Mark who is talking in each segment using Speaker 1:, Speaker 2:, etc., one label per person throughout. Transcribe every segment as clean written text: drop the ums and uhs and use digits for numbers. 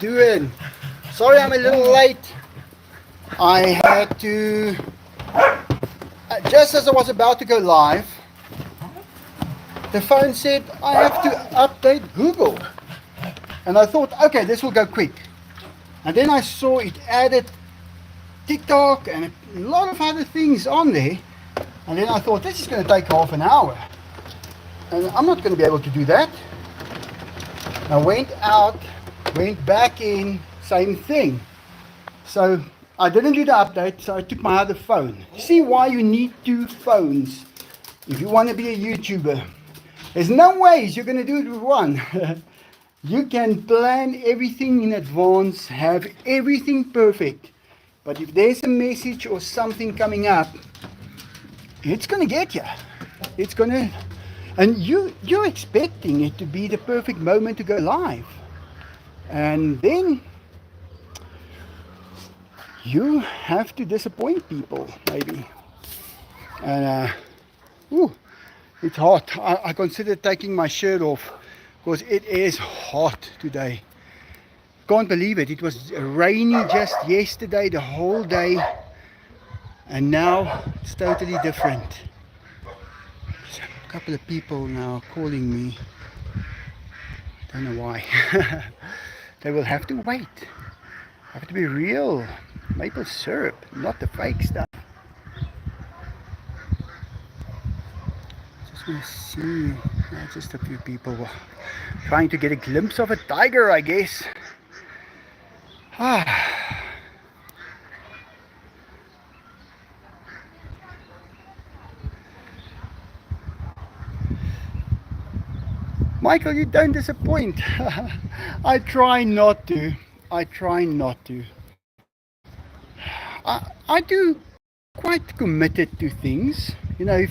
Speaker 1: doing? Sorry I'm a little late. I had to, just as I was about to go live, the phone said I have to update Google. And I thought, okay, this will go quick. And then I saw it added TikTok and a lot of other things on there. And then I thought, this is going to take half an hour. And I'm not going to be able to do that. I went out, went back in, same thing. So I didn't do the update, so I took my other phone. See why you need two phones if you want to be a YouTuber. There's no ways you're going to do it with one. You can plan everything in advance, have everything perfect. But if there's a message or something coming up, it's going to get you. It's going to... And you're expecting it to be the perfect moment to go live. And then you have to disappoint people, maybe. And, it's hot. I considered taking my shirt off because it is hot today. Can't believe it. It was rainy just yesterday, the whole day. And now it's totally different. A couple of people now calling me. Don't know why. They will have to wait. Have to be real maple syrup, not the fake stuff. Just want to see, just a few people trying to get a glimpse of a tiger, I guess. Michael, you don't disappoint. I try not to. I try not to. I do quite committed to things. You know,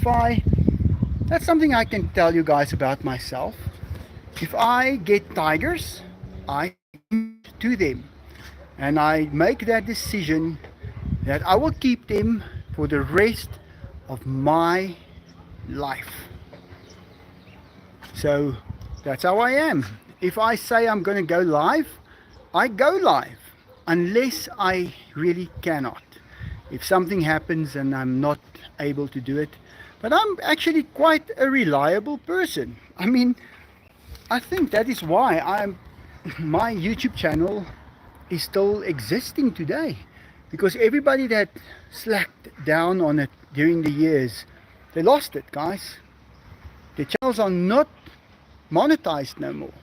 Speaker 1: that's something I can tell you guys about myself. If I get tigers, I commit to them. And I make that decision that I will keep them for the rest of my life. So that's how I am. If I say I'm going to go live, I go live. Unless I really cannot. If something happens and I'm not able to do it. But I'm actually quite a reliable person. I mean, I think that is why my YouTube channel is still existing today. Because everybody that slacked down on it during the years, they lost it, guys. The channels are not monetized no more.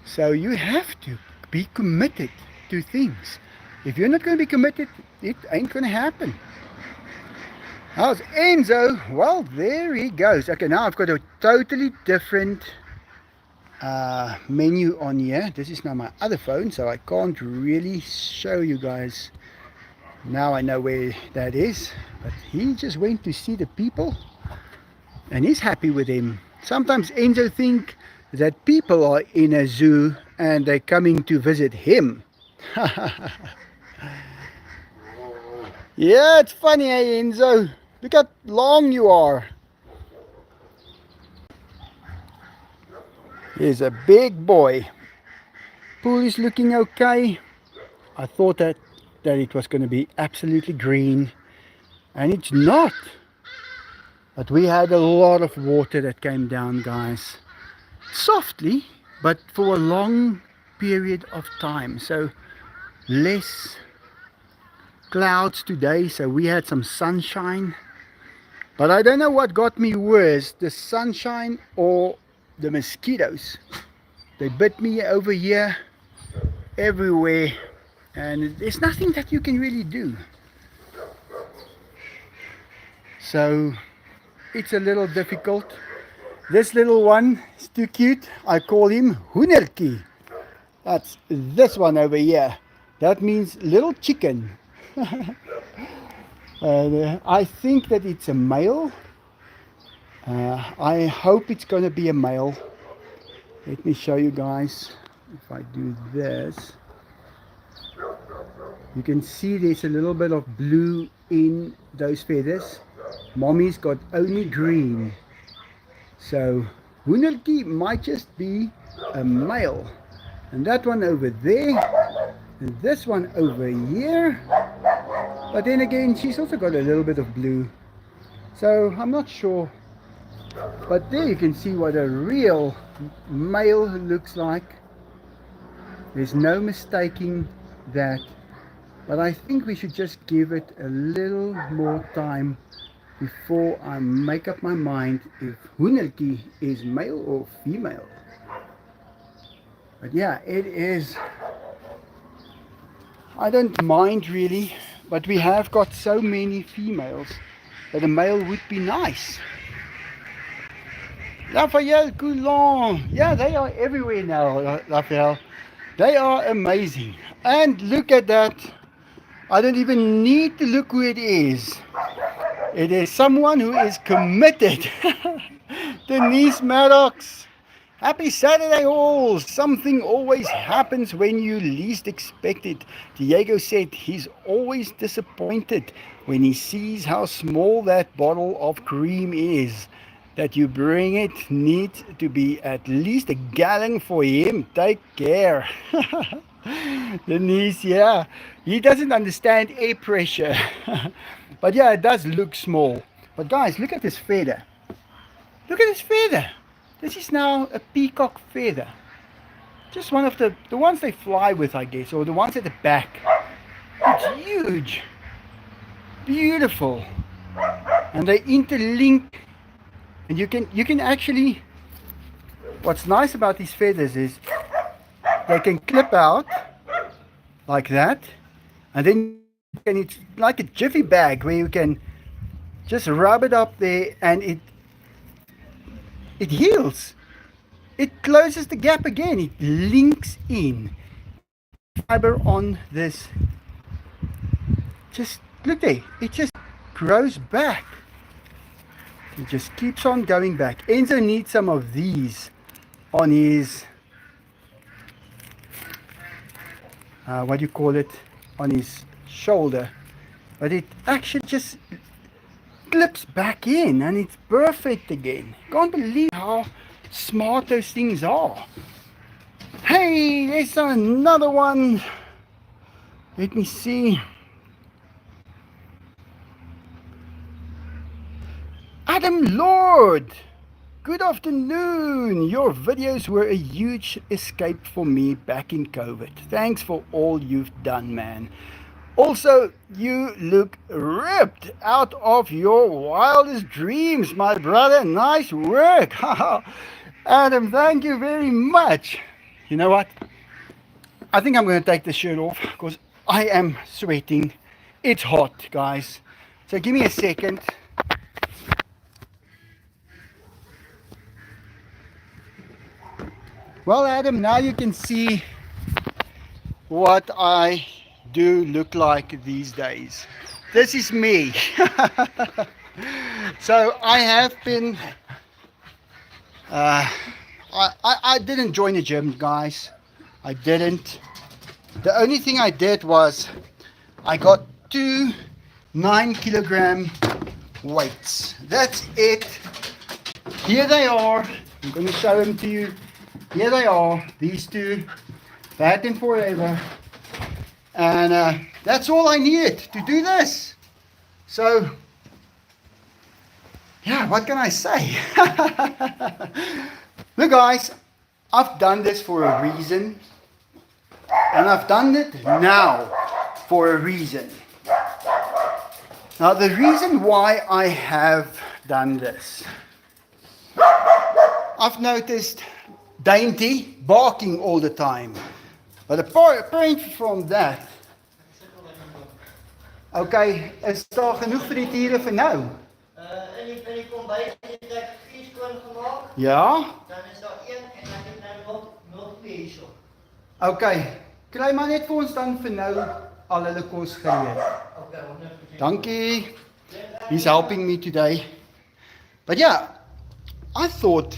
Speaker 1: So you have to be committed to things. If you're not going to be committed, it ain't going to happen. How's Enzo? Well, there he goes. Okay, now I've got a totally different menu on here. This is now my other phone, so I can't really show you guys. Now I know where that is. But he just went to see the people, and he's happy with him. Sometimes Enzo think that people are in a zoo and they're coming to visit him. Yeah, it's funny, eh, Enzo? Look how long you are. Here's a big boy. Pool is looking okay. I thought that it was going to be absolutely green, and it's not. But we had a lot of water that came down, guys. Softly, but for a long period of time. So less clouds today, so we had some sunshine. But I don't know what got me worse, the sunshine or the mosquitoes. They bit me over here, everywhere, and there's nothing that you can really do. So it's a little difficult. This little one is too cute. I call him Hoenertjie. That's this one over here. That means little chicken. I think that it's a male. I hope it's going to be a male. Let me show you guys. If I do this, you can see there's a little bit of blue in those feathers. Mommy's got only green. So Hoenertjie might just be a male. and that one over there, and this one over here. But then again, she's also got a little bit of blue, so I'm not sure. But there you can see what a real male looks like. There's no mistaking that. But I think we should just give it a little more time before I make up my mind if Hoeneltjie is male or female. But yeah, it is. I don't mind really, but we have got so many females that a male would be nice. Raphael Coulon. Yeah, they are everywhere now, Raphael. They are amazing. And look at that. I don't even need to look who it is. It is someone who is committed. Denise Maddox. Happy Saturday all. Something always happens when you least expect it. Diego said he's always disappointed when he sees how small that bottle of cream is. That you bring it needs to be at least a gallon for him. Take care. Denise, yeah, he doesn't understand air pressure. But yeah, it does look small. But guys, look at this feather. Look at this feather. This is now a peacock feather. Just one of the ones they fly with, I guess, or the ones at the back. It's huge. Beautiful. And they interlink. And you can actually, what's nice about these feathers is they can clip out like that, and then it's like a jiffy bag where you can just rub it up there and it heals. It closes the gap again. It links in fiber on this. Just look there. It just grows back. He just keeps on going back. Enzo needs some of these on his, what do you call it, on his shoulder. But it actually just clips back in and it's perfect again. Can't believe how smart those things are. Hey, there's another one. Let me see. Adam Lord, good afternoon. Your videos were a huge escape for me back in COVID. Thanks for all you've done, man. Also, you look ripped out of your wildest dreams, my brother. Nice work. Adam, thank you very much. You know what? I think I'm going to take the shirt off because I am sweating. It's hot, guys. So give me a second. Well, Adam, now you can see what I do look like these days. This is me. So I have been, I didn't join the gym, guys. I didn't. The only thing I did was I got 2 9-kilogram weights. That's it. Here they are. I'm going to show them to you. Here they are, these two, Fat and Forever, and that's all I needed to do this. So, yeah, what can I say? Look guys, I've done this for a reason, and I've done it now for a reason. Now the reason why I have done this, I've noticed Dainty barking all the time. But apart from that, okay, is daar genoeg vir die diere vir nou?
Speaker 2: In die kombuis het ek 4 skoon gemaak.
Speaker 1: Ja?
Speaker 2: Dan is daar 1 en dan het nou nog 2 hierso.
Speaker 1: Okay, kry maar net vir ons dan vir nou al hulle kos gereed.
Speaker 2: Okay, 100%.
Speaker 1: Dankie. He's helping me today. But yeah, I thought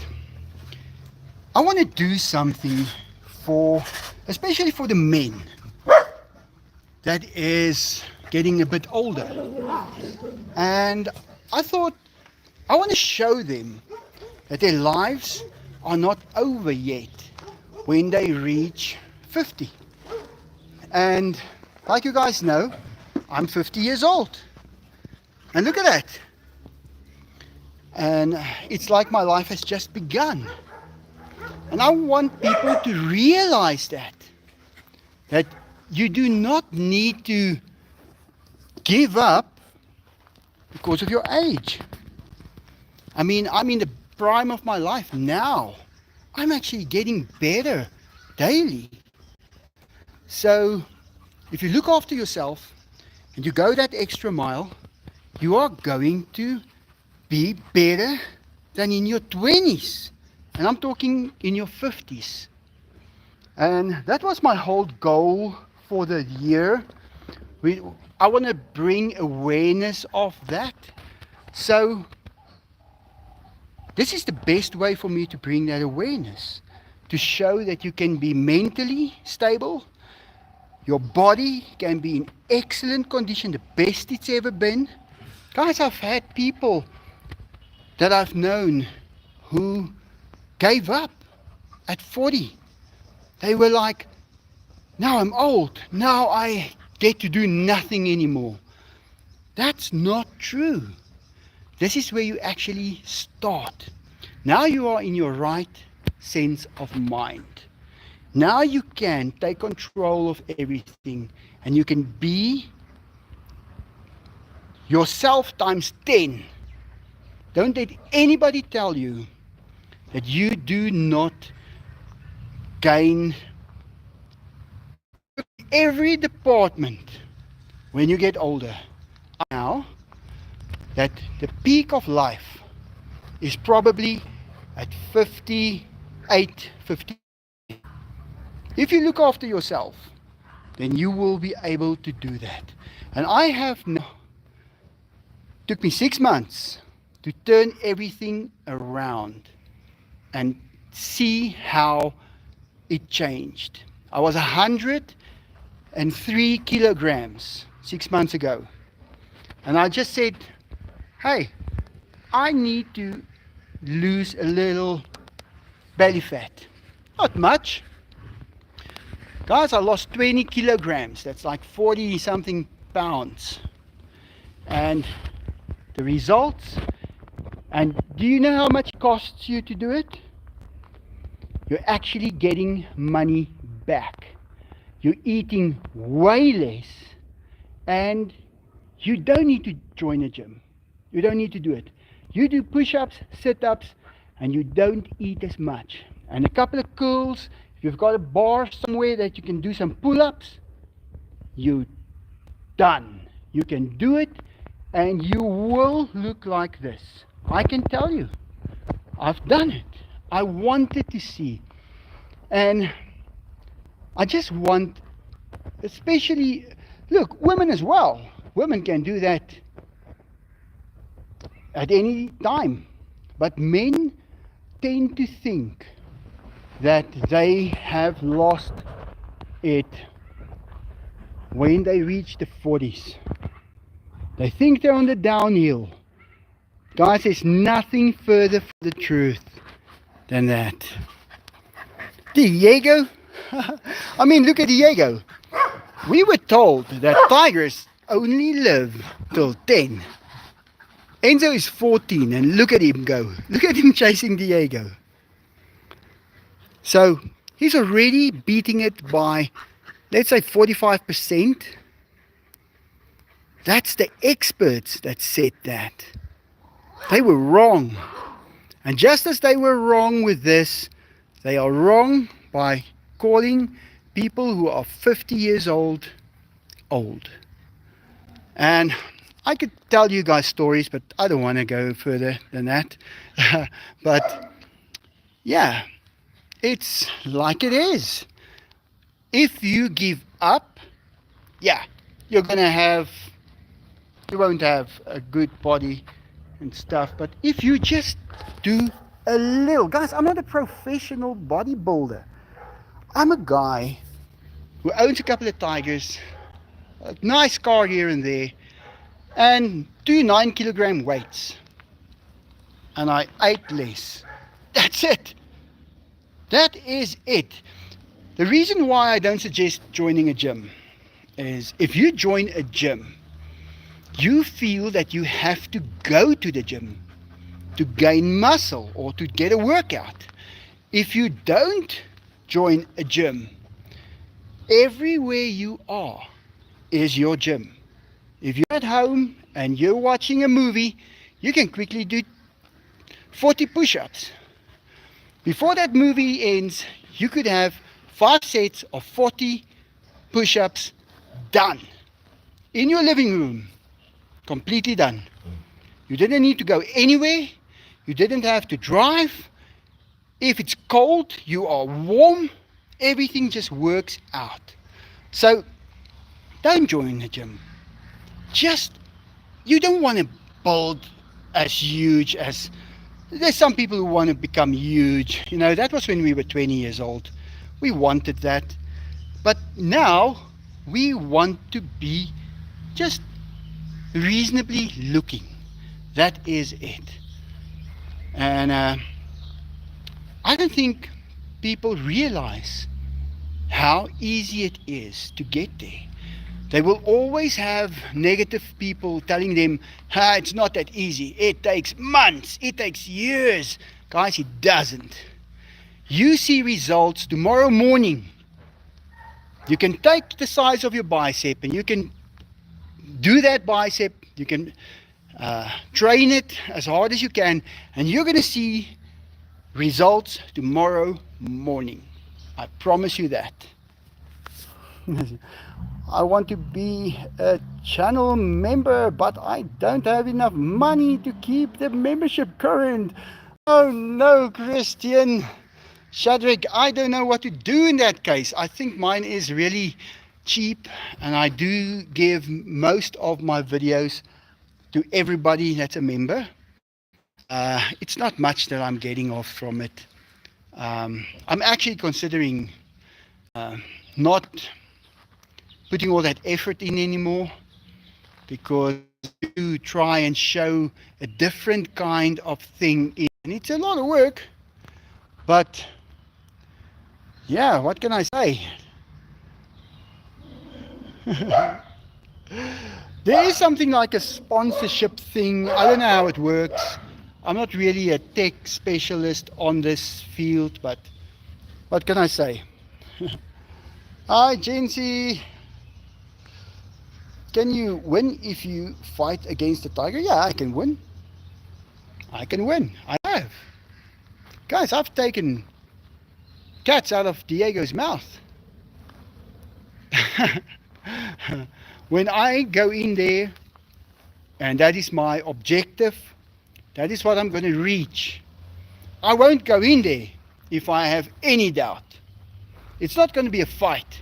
Speaker 1: I want to do something for, especially for the men that is getting a bit older. And I thought I want to show them that their lives are not over yet. when they reach 50. And like you guys know, I'm 50 years old. And look at that. And it's like my life has just begun. And I want people to realize that you do not need to give up because of your age. I mean, I'm in the prime of my life now. I'm actually getting better daily. So if you look after yourself and you go that extra mile, you are going to be better than in your 20s. And I'm talking in your 50s. And that was my whole goal for the year. I want to bring awareness of that. So this is the best way for me to bring that awareness, to show that you can be mentally stable, your body can be in excellent condition, the best it's ever been. Guys, I've had people that I've known who gave up at 40. They were like, now I'm old, now I get to do nothing anymore. That's not true. This is where you actually start. Now you are in your right sense of mind. Now you can take control of everything and you can be yourself times 10. Don't let anybody tell you that you do not gain every department when you get older. Now that the peak of life is probably at 58, 50. If you look after yourself, then you will be able to do that. And I have now, took me 6 months to turn everything around and see how it changed. I was 103 kilograms 6 months ago. And I just said, hey, I need to lose a little belly fat. Not much. Guys, I lost 20 kilograms. That's like 40 something pounds. And the results, and do you know how much it costs you to do it? You're actually getting money back. You're eating way less, and you don't need to join a gym. You don't need to do it. You do push-ups, sit-ups, and you don't eat as much. And a couple of curls. If you've got a bar somewhere that you can do some pull-ups, you're done. You can do it, and you will look like this. I can tell you. I've done it. I wanted to see. And I just want, especially, look, women as well. Women can do that at any time. But men tend to think that they have lost it when they reach the 40s. They think they're on the downhill. Guys, there's nothing further from the truth than that. Diego? I mean, look at Diego. We were told that tigers only live till 10. Enzo is 14 and look at him go. Look at him chasing Diego. So he's already beating it by, let's say, 45%. That's the experts that said that. They were wrong. And just as they were wrong with this, they are wrong by calling people who are 50 years old, old. And I could tell you guys stories, but I don't want to go further than that. But yeah, it's like it is. If you give up, yeah, you won't have a good body and stuff. But if you just do a little, guys, I'm not a professional bodybuilder. I'm a guy who owns a couple of tigers, a nice car here and there, and 2 9-kilogram weights. And I ate less. That's it. That is it. The reason why I don't suggest joining a gym is if you join a gym, you feel that you have to go to the gym to gain muscle or to get a workout. If you don't join a gym, everywhere you are is your gym. If you're at home and you're watching a movie, you can quickly do 40 push-ups. Before that movie ends, you could have 5 sets of 40 push-ups done in your living room, completely done. You didn't need to go anywhere. You didn't have to drive. If it's cold, you are warm. Everything just works out. So don't join the gym. You don't want to build as huge as, there's some people who want to become huge. That was when we were 20 years old. We wanted that. But now we want to be just reasonably looking. That is it. And I don't think people realize how easy it is to get there. They will always have negative people telling them, it's not that easy. It takes months. It takes years. Guys, it doesn't. You see results tomorrow morning. You can take the size of your bicep and you can do that bicep. You can train it as hard as you can, and you're going to see results tomorrow morning. I promise you that. I want to be a channel member, but I don't have enough money to keep the membership current. Oh no, Christian. Shadrach, I don't know what to do in that case. I think mine is really cheap, and I do give most of my videos to everybody that's a member. It's not much that I'm getting off from it. I'm actually considering not putting all that effort in anymore, because you try and show a different kind of thing, and it's a lot of work. But yeah, what can I say? There is something like a sponsorship thing. I don't know how it works. I'm not really a tech specialist on this field, but what can I say? Hi, Jency. Can you win if you fight against a tiger? Yeah, I can win. I can win. I have. Guys, I've taken cats out of Diego's mouth. When I go in there, and that is my objective, that is what I'm going to reach. I won't go in there if I have any doubt. It's not going to be a fight.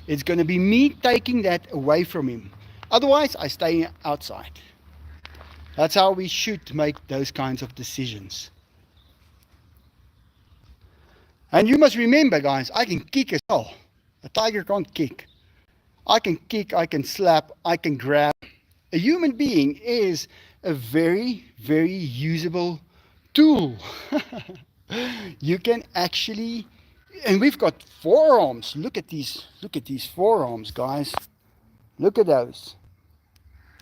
Speaker 1: It's going to be me taking that away from him. Otherwise, I stay outside. That's how we should make those kinds of decisions. And you must remember, guys, I can kick as well. A tiger can't kick. I can kick, I can slap, I can grab. A human being is a very, very usable tool. You can actually, and we've got forearms. Look at these forearms, guys. Look at those.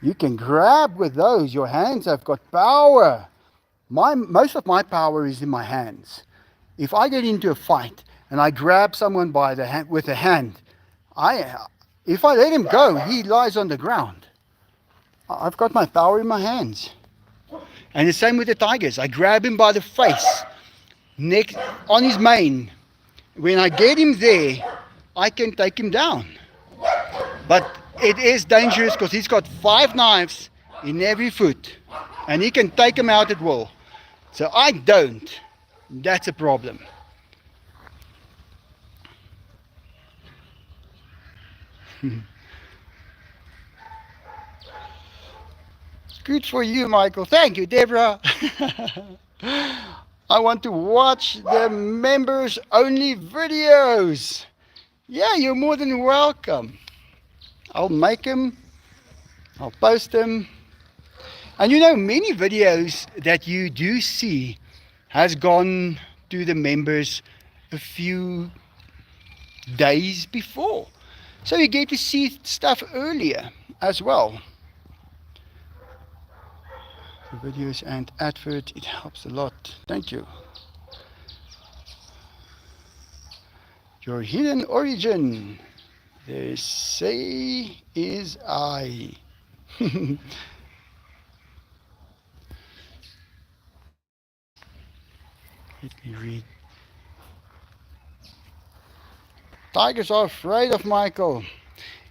Speaker 1: You can grab with those. Your hands have got power. Most of my power is in my hands. If I get into a fight and I grab someone by the hand with a hand, if I let him go, he lies on the ground. I've got my power in my hands. And the same with the tigers. I grab him by the face, neck, on his mane. When I get him there, I can take him down. But it is dangerous because he's got 5 knives in every foot, and he can take them out at will. So I don't. That's a problem. Good for you, Michael. Thank you, Deborah. I want to watch the members only videos. Yeah, you're more than welcome. I'll make them. I'll post them. And many videos that you do see has gone to the members a few days before. So you get to see stuff earlier as well. The videos and advert, it helps a lot. Thank you. Your hidden origin. They say is I. Let me read. Tigers are afraid of Michael.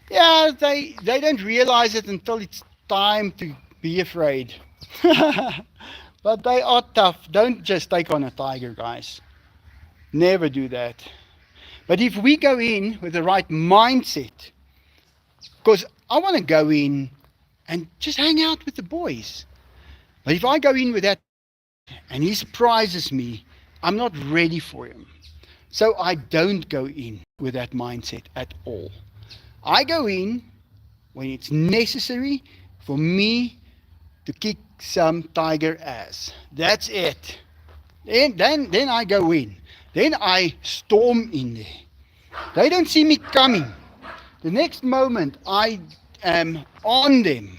Speaker 1: Yeah, they don't realize it until it's time to be afraid. But they are tough. Don't just take on a tiger, guys. Never do that. But if we go in with the right mindset, because I want to go in and just hang out with the boys. But if I go in with that and he surprises me, I'm not ready for him. So I don't go in with that mindset at all. I go in when it's necessary for me to kick some tiger ass. That's it. Then I go in. Then I storm in there. They don't see me coming. The next moment I am on them.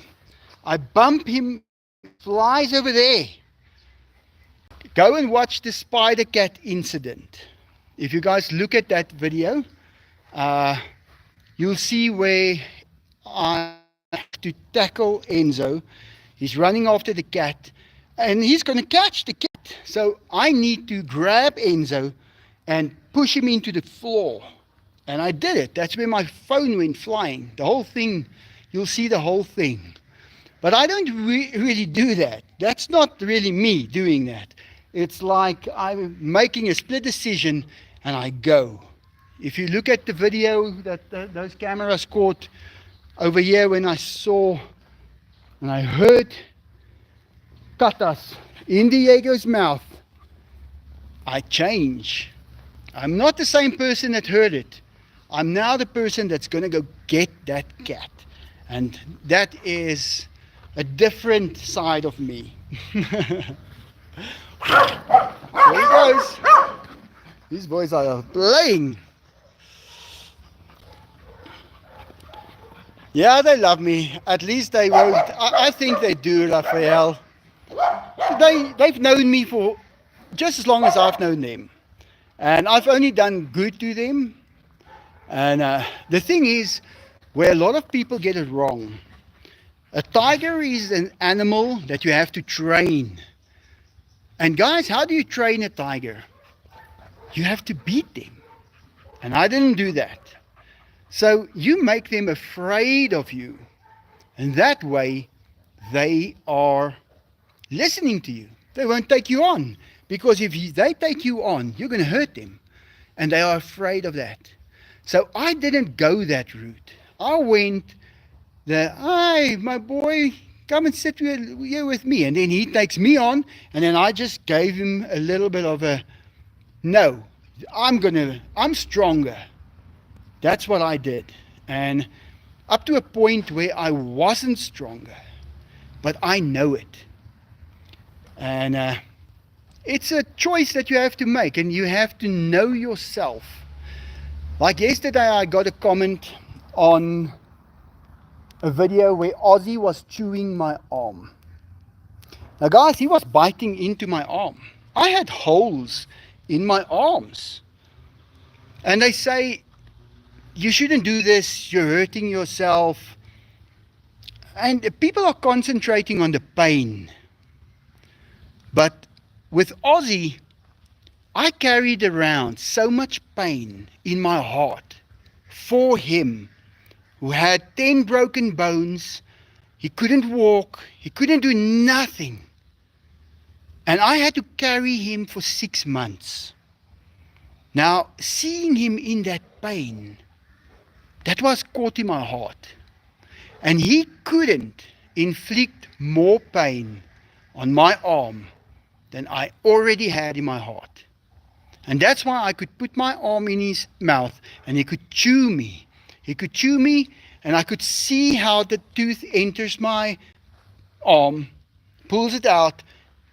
Speaker 1: I bump him, flies over there. Go and watch the spider cat incident. If you guys look at that video, you'll see where I have to tackle Enzo. He's running after the cat and he's going to catch the cat. So I need to grab Enzo and push him into the floor. And I did it. That's where my phone went flying. The whole thing, you'll see the whole thing. But I don't really do that. That's not really me doing that. It's like I'm making a split decision and I go. If you look at the video that those cameras caught over here when I heard katas in Diego's mouth, I change. I'm not the same person that heard it. I'm now the person that's going to go get that cat. And that is a different side of me. There he goes. These boys are playing. Yeah, they love me. At least they won't. I think they do, Raphael. They've known me for just as long as I've known them. And I've only done good to them. And the thing is, where a lot of people get it wrong, a tiger is an animal that you have to train. And guys, how do you train a tiger? You have to beat them. And I didn't do that. So you make them afraid of you. And that way, they are listening to you. They won't take you on. Because if they take you on, you're going to hurt them. And they are afraid of that. So I didn't go that route. I went hey, my boy, come and sit here with me. And then he takes me on. And then I just gave him a little bit of a, no, I'm stronger. That's what I did. And up to a point where I wasn't stronger. But I know it. And it's a choice that you have to make. And you have to know yourself. Like yesterday, I got a comment on a video where Ozzy was chewing my arm. Now guys, he was biting into my arm. I had holes in my arms. And they say, you shouldn't do this, you're hurting yourself. And people are concentrating on the pain. But with Ozzy, I carried around so much pain in my heart for him, who had 10 broken bones. He couldn't walk. He couldn't do nothing. And I had to carry him for 6 months. Now, seeing him in that pain, that was caught in my heart. And he couldn't inflict more pain on my arm than I already had in my heart. And that's why I could put my arm in his mouth and he could chew me. He could chew me and I could see how the tooth enters my arm, pulls it out,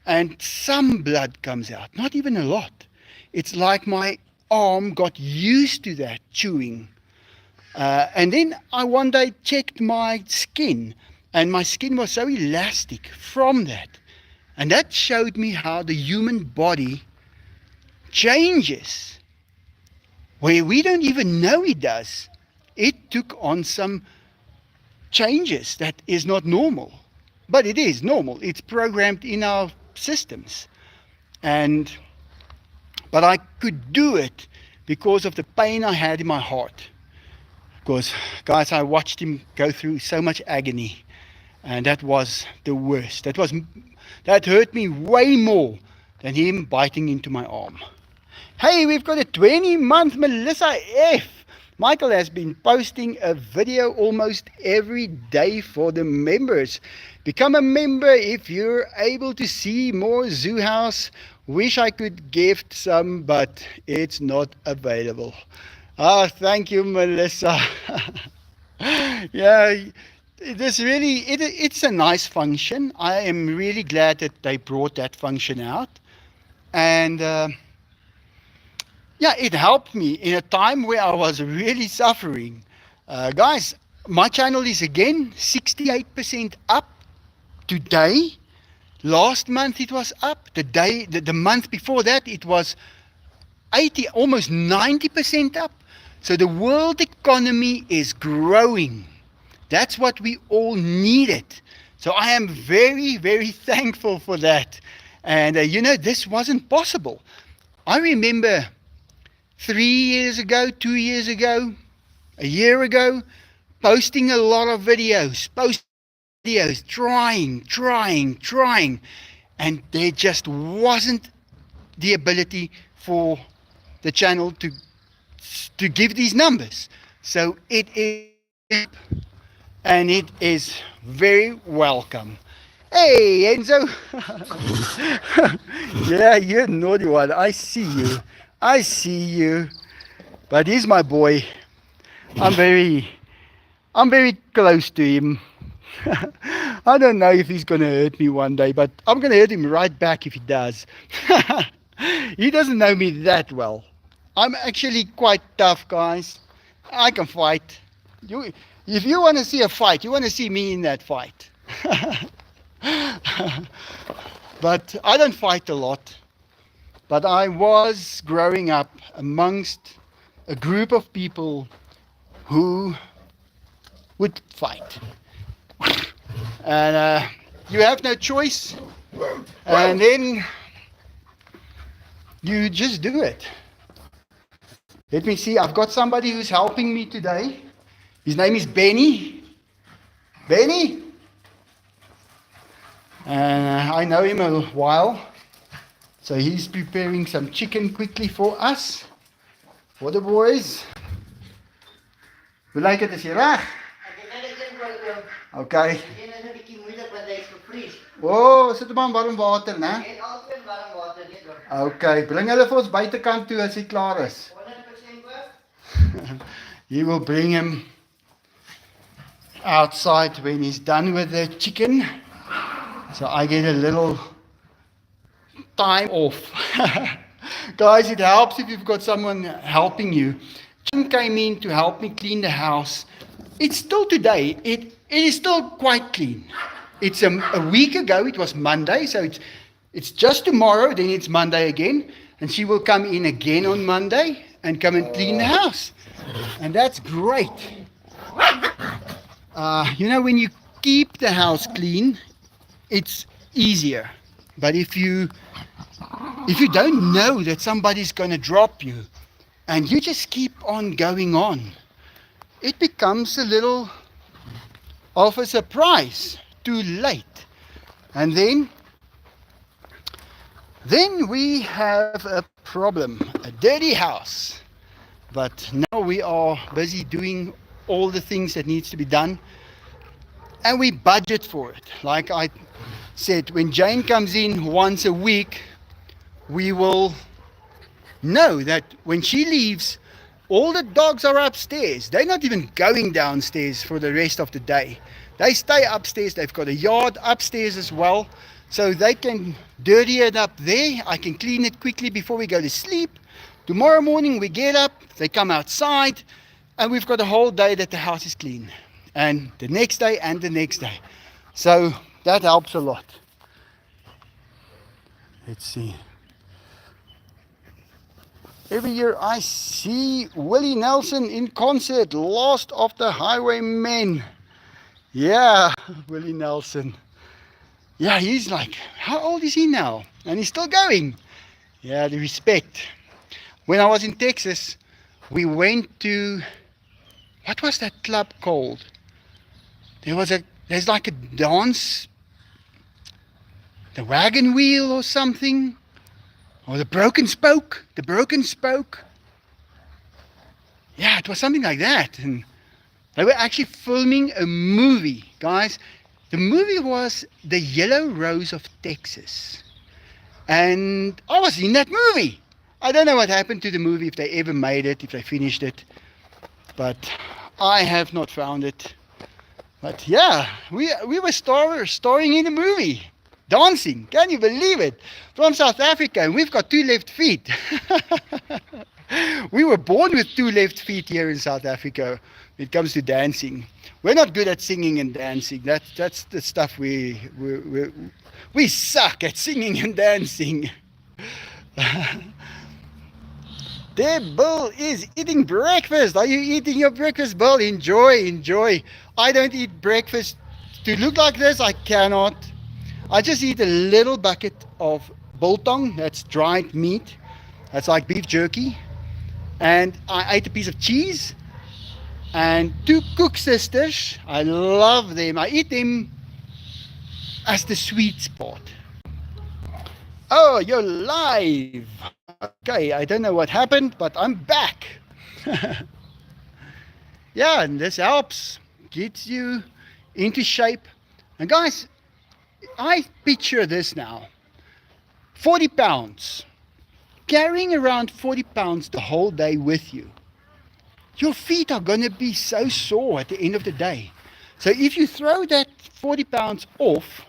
Speaker 1: and some blood comes out. Not even a lot. It's like my arm got used to that chewing. And then I one day checked my skin, and my skin was so elastic from that. And that showed me how the human body changes, where we don't even know it does. It took on some changes that is not normal, but it is normal. It's programmed in our systems. But I could do it because of the pain I had in my heart. Because, guys, I watched him go through so much agony, and that was the worst. That hurt me way more than him biting into my arm. Hey, we've got a 20-month Melissa F. Michael has been posting a video almost every day for the members. Become a member if you're able to see more Zoo House. Wish I could gift some, but it's not available. Ah, thank you, Melissa. Yeah, it's a nice function. I am really glad that they brought that function out. And yeah, it helped me in a time where I was really suffering. Guys, my channel is again 68% up today. Last month it was up. The month before that it was 80, almost 90% up. So the world economy is growing. That's what we all needed. So I am very, very thankful for that. And this wasn't possible. I remember 3 years ago, 2 years ago, a year ago, posting a lot of videos, trying, and there just wasn't the ability for the channel to give these numbers. So it is, and it is very welcome. Hey, Enzo. Yeah, you're a naughty one. I see you. But he's my boy. I'm very close to him. I don't know if he's going to hurt me one day, but I'm going to hurt him right back if he does. He doesn't know me that well. I'm actually quite tough, guys. I can fight. If you want to see a fight, you want to see me in that fight. But I don't fight a lot. But I was growing up amongst a group of people who would fight. And you have no choice. And then you just do it. Let me see, I've got somebody who's helping me today. His name is Benny. Benny? And I know him a while. So he's preparing some chicken quickly for us. For the boys. Hoe lyk dit as jy reg? Okay.
Speaker 2: Dit is 'n bietjie moeilik want hy's gevries.
Speaker 1: Sit hom aan warm water, né?
Speaker 2: Net altyd warm water net hoor.
Speaker 1: Okay, bring hulle vir ons buitekant toe as hy klaar is.
Speaker 2: 100% hoor.
Speaker 1: You will bring him outside when he's done with the chicken. So I get a little time off. Guys, it helps if you've got someone helping you. Jim came in to help me clean the house. It's still today. It is still quite clean. It's a week ago. It was Monday, so it's just tomorrow. Then it's Monday again, and she will come in again on Monday and come and clean the house, and that's great. When you keep the house clean, it's easier. But if you don't know that somebody's going to drop you, and you just keep on going on, it becomes a little of a surprise, too late. And then we have a problem, a dirty house. But now we are busy doing all the things that needs to be done, and we budget for it. Like I said, when Jane comes in once a week, we will know that when she leaves, all the dogs are upstairs. They're not even going downstairs for the rest of the day. They stay upstairs. They've got a yard upstairs as well, so they can dirty it up there. I can clean it quickly before we go to sleep, Tomorrow morning we get up, they come outside, and we've got a whole day that the house is clean. And the next day and the next day. So that helps a lot. Let's see. Every year I see Willie Nelson in concert, Last of the Highwaymen. Yeah, Willie Nelson. Yeah, he's like, how old is he now? And he's still going. Yeah, the respect. When I was in Texas, we went to, what was that club called? There's like a dance, the wagon wheel or something. Or the broken spoke. Yeah, it was something like that. And they were actually filming a movie, guys. The movie was The Yellow Rose of Texas. And I was in that movie. I don't know what happened to the movie, if they ever made it, if they finished it. But I have not found it. But yeah, we were starring in a movie. Dancing, can you believe it? From South Africa, and we've got 2 left feet. We were born with 2 left feet here in South Africa when it comes to dancing. We're not good at singing and dancing. That's the stuff we suck at, singing and dancing. There, Bill is eating breakfast. Are you eating your breakfast, Bill? Enjoy. I don't eat breakfast to look like this. I cannot. I just eat a little bucket of biltong, that's dried meat. That's like beef jerky. And I ate a piece of cheese and 2 Cook Sisters. I love them. I eat them as the sweet spot. Oh, you're live. Okay, I don't know what happened, but I'm back. Yeah, and this helps. Gets you into shape. And guys, I picture this now. 40 pounds. Carrying around 40 pounds the whole day with you. Your feet are going to be so sore at the end of the day. So if you throw that 40 pounds off,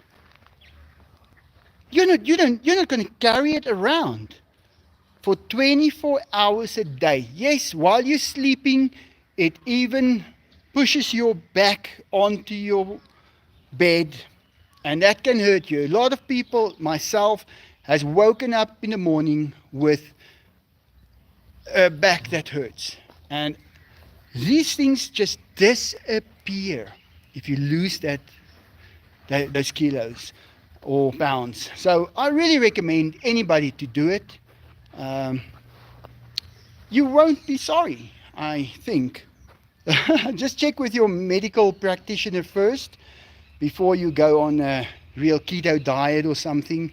Speaker 1: you're not going to carry it around for 24 hours a day. Yes, while you're sleeping, it even pushes your back onto your bed. And that can hurt you. A lot of people, myself, has woken up in the morning with a back that hurts. And these things just disappear if you lose those kilos or pounds. So I really recommend anybody to do it. You won't be sorry, I think. Just check with your medical practitioner first before you go on a real keto diet or something,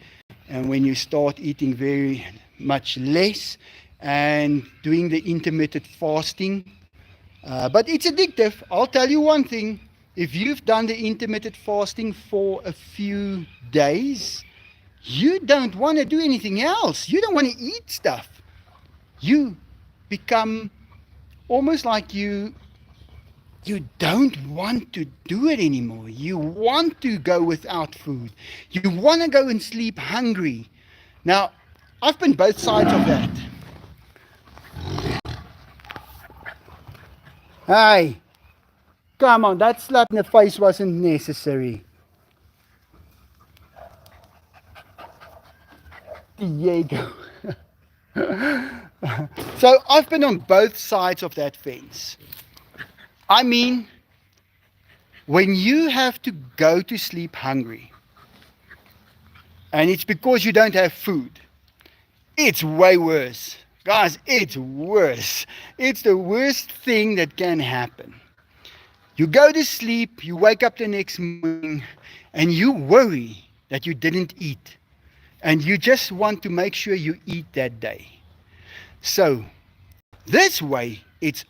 Speaker 1: and when you start eating very much less and doing the intermittent fasting. But it's addictive. I'll tell you one thing, if you've done the intermittent fasting for a few days, you don't want to do anything else. You don't want to eat stuff. You become almost like you don't want to do it anymore. You want to go without food. You want to go and sleep hungry. Now, I've been both sides of that. Hey, come on, that slap in the face wasn't necessary. Diego. So I've been on both sides of that fence. I mean, when you have to go to sleep hungry, and it's because you don't have food, it's way worse. Guys, it's worse. It's the worst thing that can happen. You go to sleep, you wake up the next morning, and you worry that you didn't eat. And you just want to make sure you eat that day. So, this way, it's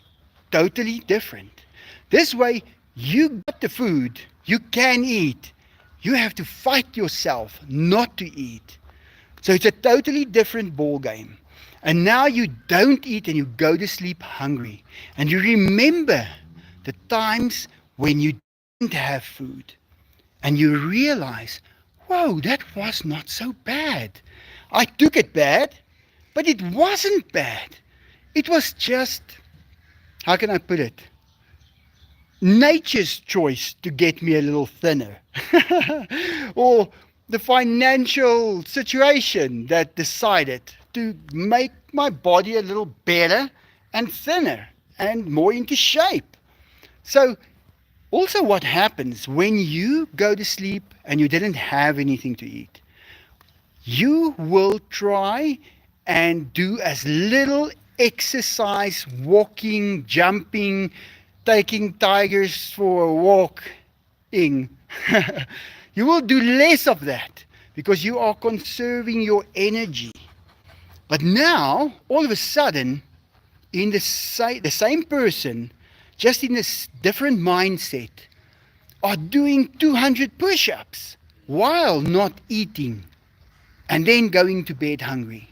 Speaker 1: totally different. This way, you got the food, you can eat. You have to fight yourself not to eat. So it's a totally different ball game. And now you don't eat and you go to sleep hungry. And you remember the times when you didn't have food. And you realize, whoa, that was not so bad. I took it bad, but it wasn't bad. It was just, how can I put it? Nature's choice to get me a little thinner. Or the financial situation that decided to make my body a little better and thinner and more into shape. So, also, what happens when you go to sleep and you didn't have anything to eat? You will try and do as little exercise, walking, jumping, taking tigers for a walk in. You will do less of that because you are conserving your energy. But now, all of a sudden, in the same person, just in a different mindset, are doing 200 push-ups while not eating and then going to bed hungry.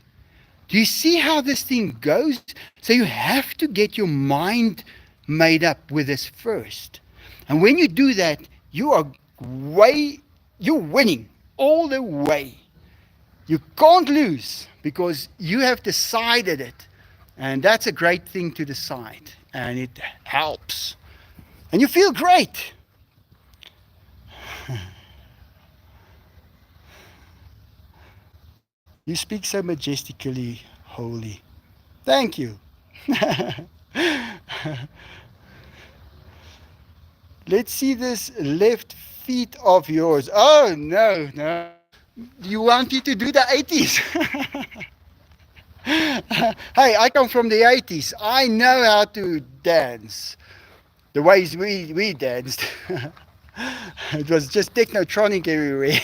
Speaker 1: Do you see how this thing goes? So you have to get your mind made up with this first. And when you do that, you're winning all the way. You can't lose because you have decided it. And that's a great thing to decide. And it helps. And you feel great. You speak so majestically, holy. Thank you. Let's see this left feet of yours. Oh, no, no. You want me to do the 80s? Hey, I come from the 80s. I know how to dance. The ways we danced. It was just technotronic everywhere.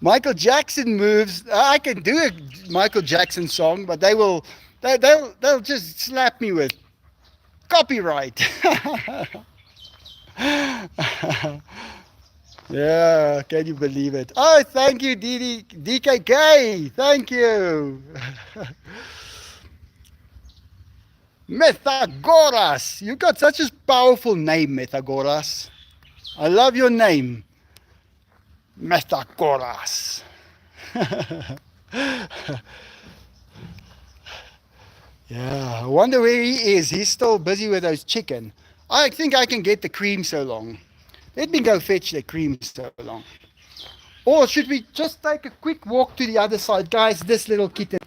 Speaker 1: Michael Jackson moves. I can do a Michael Jackson song, but they'll just slap me with copyright. Yeah, can you believe it? Oh, thank you, DKK. Thank you. Methagoras. You got such a powerful name, Methagoras. I love your name. Methagoras. Yeah, I wonder where he is. He's still busy with those chicken. I think I can get the cream so long. Let me go fetch the cream so long. Or should we just take a quick walk to the other side? Guys, this little kitten,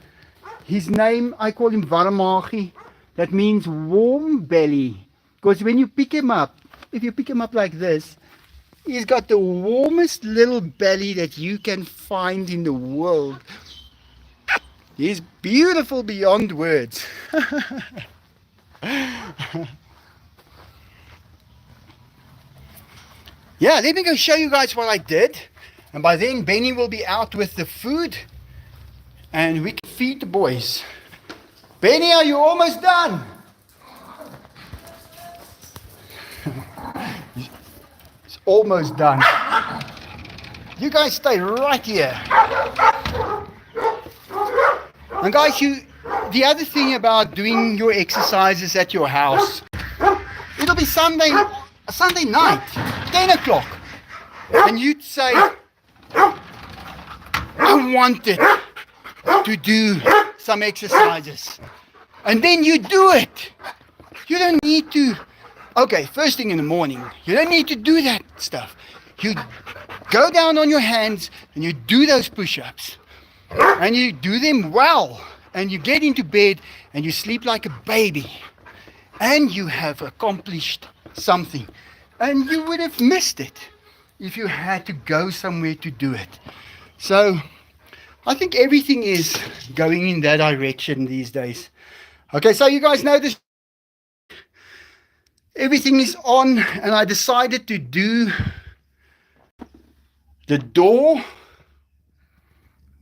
Speaker 1: his name, I call him Varmagi. That means warm belly. Because when you pick him up, if you pick him up like this, he's got the warmest little belly that you can find in the world. He's beautiful beyond words. Yeah, let me go show you guys what I did. And by then, Benny will be out with the food. And we can feed the boys. Benny, are you almost done? It's almost done. You guys stay right here. And guys, the other thing about doing your exercises at your house, it'll be Sunday night, 10 o'clock. And you'd say, I wanted to do some exercises. And then you do it. You don't need to, okay, first thing in the morning, you don't need to do that stuff. You go down on your hands and you do those push-ups. And you do them well. And you get into bed and you sleep like a baby. And you have accomplished something. And you would have missed it if you had to go somewhere to do it. So I think everything is going in that direction these days. Okay, so you guys know this. Everything is on, and I decided to do the door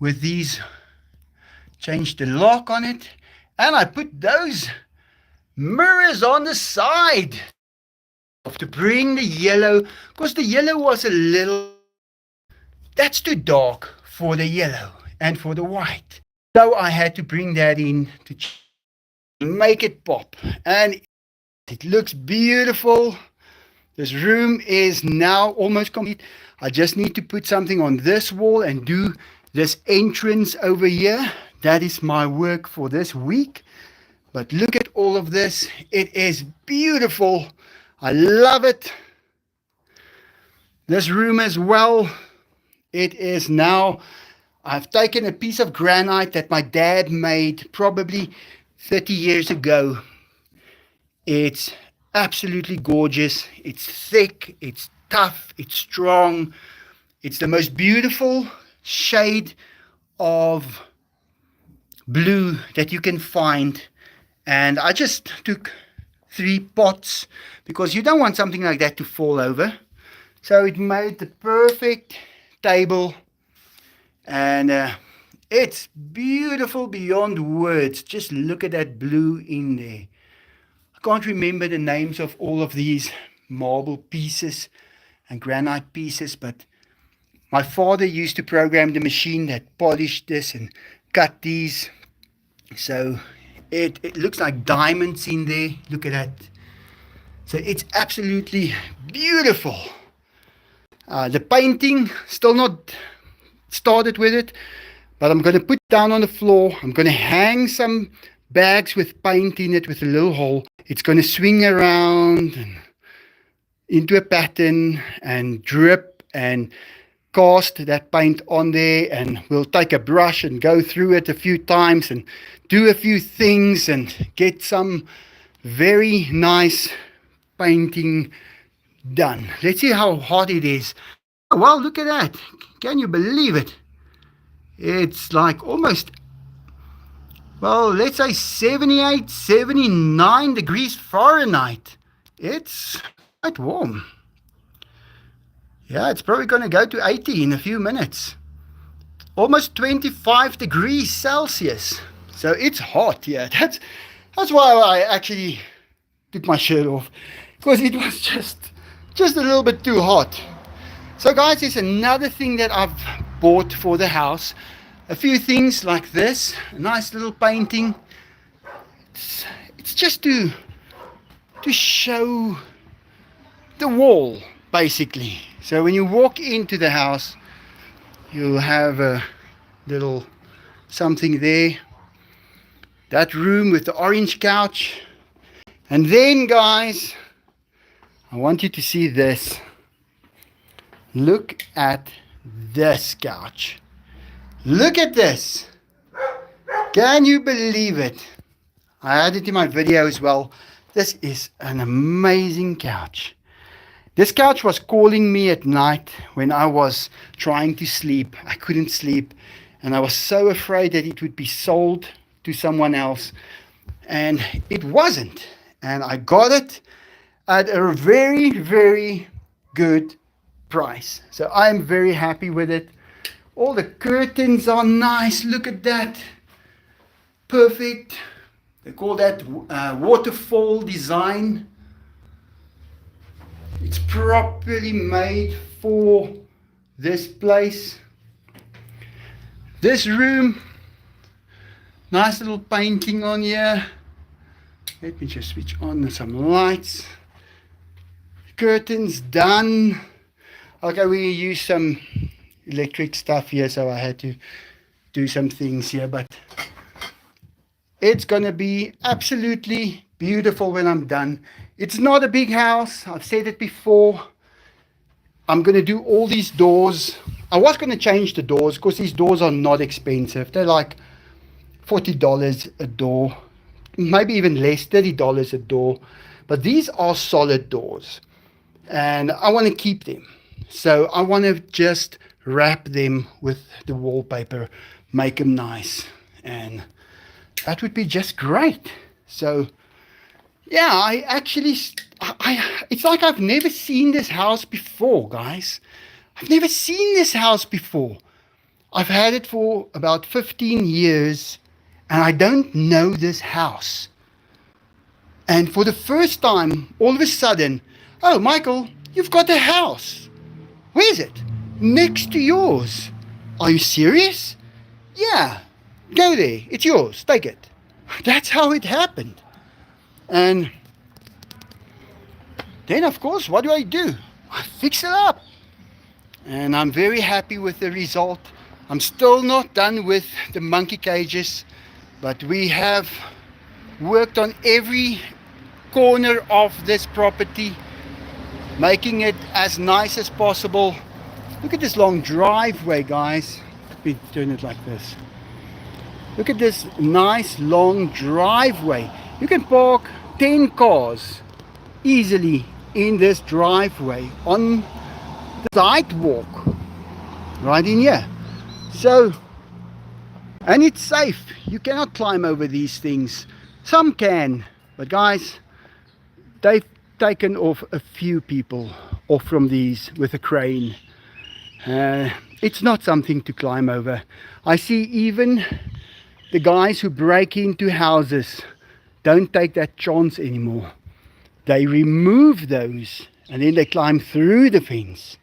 Speaker 1: with these, change the lock on it, and I put those mirrors on the side to bring the yellow, because the yellow was a little, that's too dark for the yellow and for the white. So I had to bring that in to make it pop, and it looks beautiful. This room is now almost complete. I just need to put something on this wall and do this entrance over here that is my work for this week. But look at all of this. It is beautiful. I love it. This room as well. It is now, I've taken a piece of granite that my dad made probably 30 years ago. It's absolutely gorgeous. It's thick, it's tough, it's strong. It's the most beautiful shade of blue that you can find. And I just took 3 pots because you don't want something like that to fall over. So it made the perfect table, and it's beautiful beyond words. Just look at that blue in there. I can't remember the names of all of these marble pieces and granite pieces, but my father used to program the machine that polished this and cut these. So it looks like diamonds in there. Look at that. So it's absolutely beautiful. The painting, still not started with it, but I'm going to put down on the floor. I'm going to hang some bags with paint in it with a little hole. It's going to swing around and into a pattern and drip and cast that paint on there, and we'll take a brush and go through it a few times and do a few things and get some very nice painting done. Let's see how hot it is. Oh, wow, look at that. Can you believe it? It's like almost, well, let's say 78, 79 degrees Fahrenheit. It's quite warm. Yeah, it's probably going to go to 80 in a few minutes. Almost 25 degrees Celsius. So it's hot, yeah. That's why I actually took my shirt off, because it was just a little bit too hot. So guys, there's another thing that I've bought for the house. A few things like this, a nice little painting. It's just to show the wall, basically. So when you walk into the house, you'll have a little something there. That room with the orange couch. And then guys, I want you to see this. Look at this couch. Look at this. Can you believe it? I had it in my video as well. This is an amazing couch. This couch was calling me at night when I was trying to sleep. I couldn't sleep, and I was so afraid that it would be sold to someone else, and it wasn't. And I got it at a very, very good price. So I'm very happy with it. All the curtains are nice. Look at that. Perfect. They call that waterfall design. It's properly made for this place. This room, nice little painting on here. Let me just switch on some lights. Curtains done. Okay, we use some electric stuff here, so I had to do some things here, but it's gonna be absolutely beautiful when I'm done. It's not a big house. I've said it before. I'm gonna do all these doors. I was gonna change the doors because these doors are not expensive. They're like $40 a door, maybe even less, $30 a door. But these are solid doors, and I want to keep them. So I want to just wrap them with the wallpaper, make them nice, and that would be just great. So yeah, I actually, it's like I've never seen this house before, guys. I've never seen this house before. I've had it for about 15 years, and I don't know this house. And for the first time, all of a sudden, oh, Michael, you've got a house. Where is it? Next to yours. Are you serious? Yeah, go there. It's yours. Take it. That's how it happened. And then, of course, what do? I fix it up. And I'm very happy with the result. I'm still not done with the monkey cages, but we have worked on every corner of this property, making it as nice as possible. Look at this long driveway, guys. Let me turn it like this. Look at this nice long driveway. You can park 10 cars easily in this driveway on the sidewalk right in here. So, and it's safe. You cannot climb over these things. Some can, but guys, they've taken off a few people off from these with a crane. It's not something to climb over. I see even the guys who break into houses don't take that chance anymore. They remove those and then they climb through the fence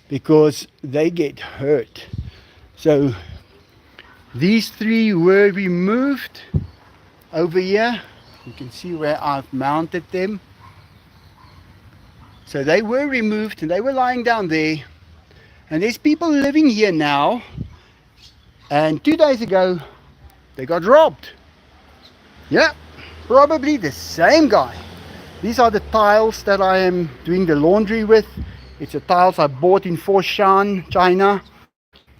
Speaker 1: because they get hurt. So these three were removed over here. You can see where I've mounted them. So they were removed and they were lying down there. And there's people living here now. And 2 days ago, they got robbed. Yeah, probably the same guy. These are the tiles that I am doing the laundry with. It's the tiles I bought in Foshan, China.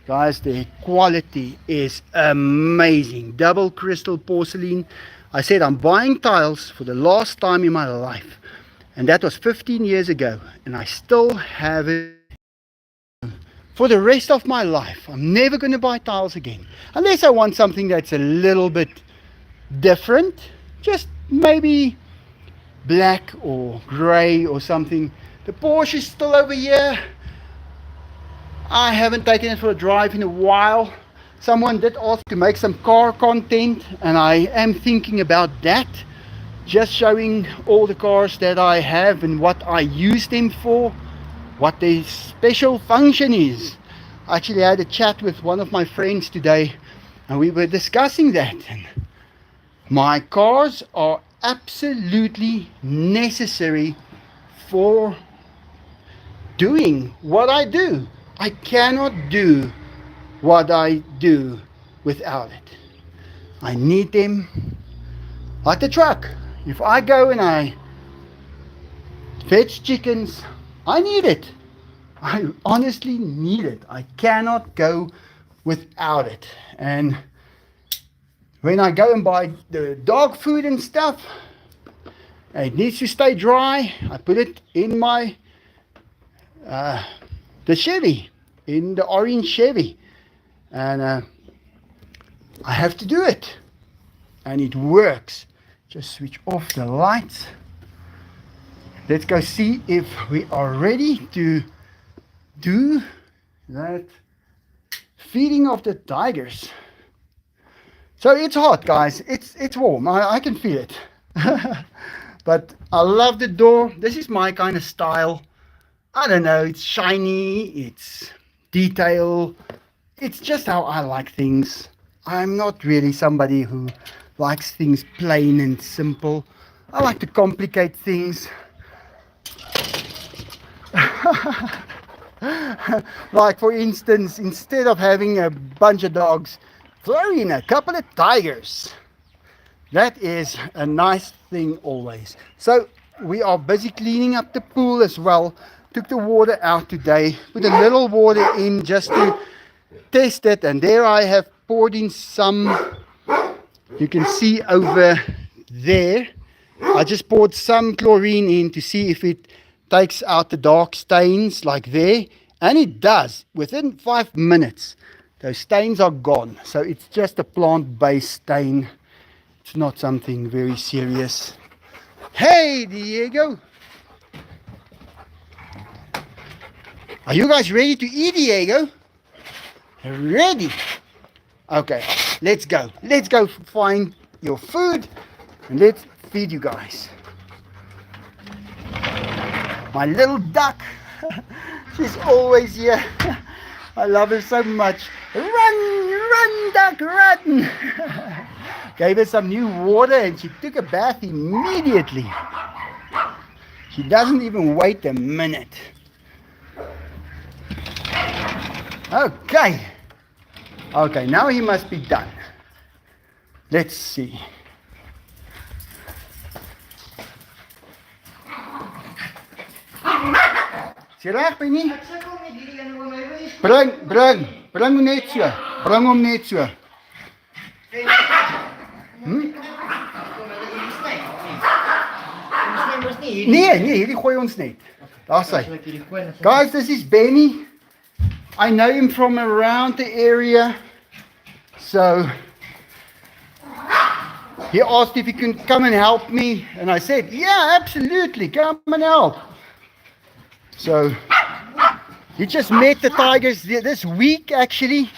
Speaker 1: Guys, the quality is amazing. Double crystal porcelain. I said I'm buying tiles for the last time in my life. And that was 15 years ago. And I still have it for the rest of my life. I'm never going to buy tiles again. Unless I want something that's a little bit different. Just maybe black or grey or something. The Porsche is still over here. I haven't taken it for a drive in a while. Someone did ask to make some car content, and I am thinking about that. Just showing all the cars that I have and what I use them for, what their special function is. I actually had a chat with one of my friends today, and we were discussing that. And my cars are absolutely necessary for doing what I do. I cannot do what I do without it. I need them like the truck. If I go and I fetch chickens, I need it. I honestly need it. I cannot go without it. And when I go and buy the dog food and stuff, it needs to stay dry. I put it in my the Chevy, in the orange Chevy, and I have to do it, and it works. Just switch off the lights. Let's go see if we are ready to do that feeding of the tigers. So it's hot, guys. It's warm. I can feel it. But I love the door. This is my kind of style. I don't know, it's shiny, it's detail. It's just how I like things. I'm not really somebody who likes things plain and simple. I like to complicate things. Like for instance, instead of having a bunch of dogs, throw in a couple of tigers. That is a nice thing always. So we are busy cleaning up the pool as well. Took the water out today, put a little water in just to test it, and there I have poured in some. You can see over there, I just poured some chlorine in to see if it takes out the dark stains like there, and it does. Within 5 minutes those stains are gone. So it's just a plant-based stain. It's not something very serious. Hey Diego, are you guys ready to eat, Diego? Ready? Okay, let's go. Let's go find your food and let's feed you guys. My little duck. She's always here. I love her so much. Run, duck, run. Gave her some new water and she took a bath immediately. She doesn't even wait a minute. Okay, Okay, now he must be done. Let's see. Is jy reg, Benny?
Speaker 2: Ek sukkel met hierdie een oor my wys.
Speaker 1: Bring hom net so. Bring hom net so. Nee, hierdie gooi ons net. Daar's hy. Guys, this is Benny. I know him from around the area. So he asked if he can come and help me, and I said, yeah, absolutely, come and help. So he just met the tigers this week, actually.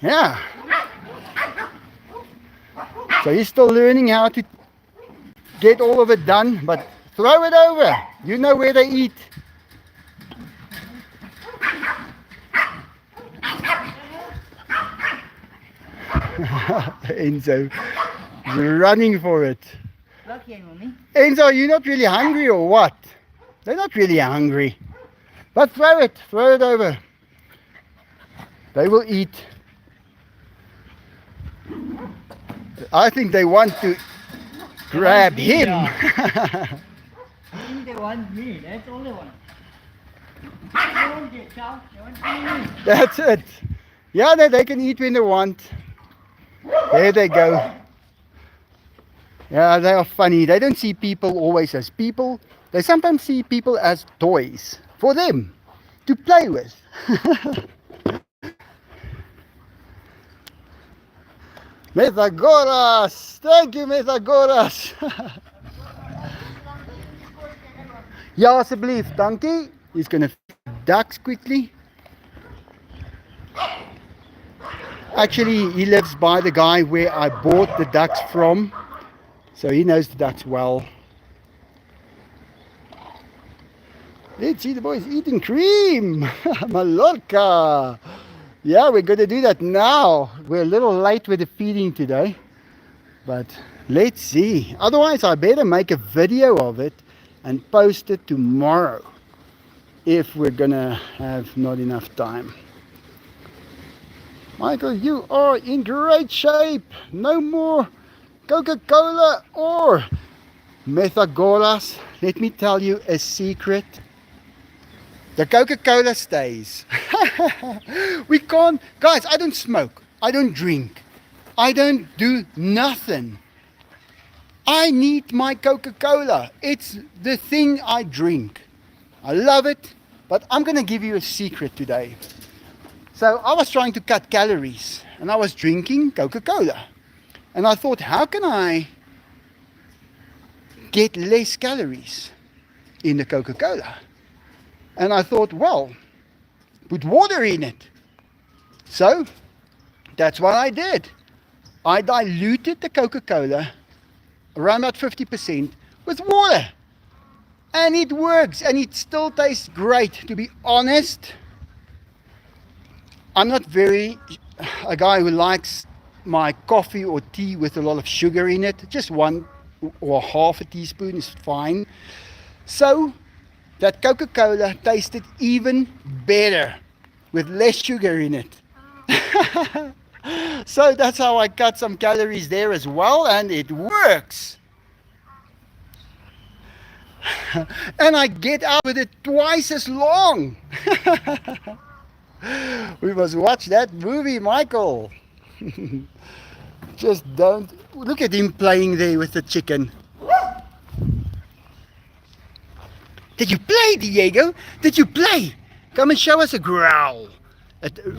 Speaker 1: Yeah. So he's still learning how to get all of it done, but throw it over. You know where they eat. Enzo is running for it. Enzo, you're not really hungry or what? They're not really hungry. But throw it over. They will eat. I think they want to grab him.
Speaker 2: I think they want me, that's all they want. They want it, Charles. They want me.
Speaker 1: That's it. Yeah, they can eat when they want. There they go. Yeah, they are funny. They don't see people always as people. They sometimes see people as toys for them to play with. Metagoras! Thank you, Metagoras! Ja, alsjeblieft, dankie. He's going to feed ducks quickly. Actually, he lives by the guy where I bought the ducks from. So he knows the ducks well. Let's see the boys eating cream. Mallorca. Yeah, we're going to do that now. We're a little late with the feeding today. But let's see. Otherwise, I better make a video of it and post it tomorrow. If we're going to have not enough time. Michael, you are in great shape. No more Coca-Cola or Methagoras. Let me tell you a secret. The Coca-Cola stays. We can't, guys, I don't smoke. I don't drink. I don't do nothing. I need my Coca-Cola. It's the thing I drink. I love it, but I'm going to give you a secret today. So I was trying to cut calories and I was drinking Coca-Cola. And I thought, how can I get less calories in the Coca-Cola? And I thought, well, put water in it. So that's what I did. I diluted the Coca-Cola around about 50% with water. And it works and it still tastes great. To be honest, I'm not a guy who likes my coffee or tea with a lot of sugar in it. Just 1 or half a teaspoon is fine. So that Coca-Cola tasted even better with less sugar in it. So that's how I cut some calories there as well, and it works. And I get out with it twice as long. We must watch that movie, Michael. Just don't. Look at him playing there with the chicken. Did you play, Diego? Did you play? Come and show us a growl.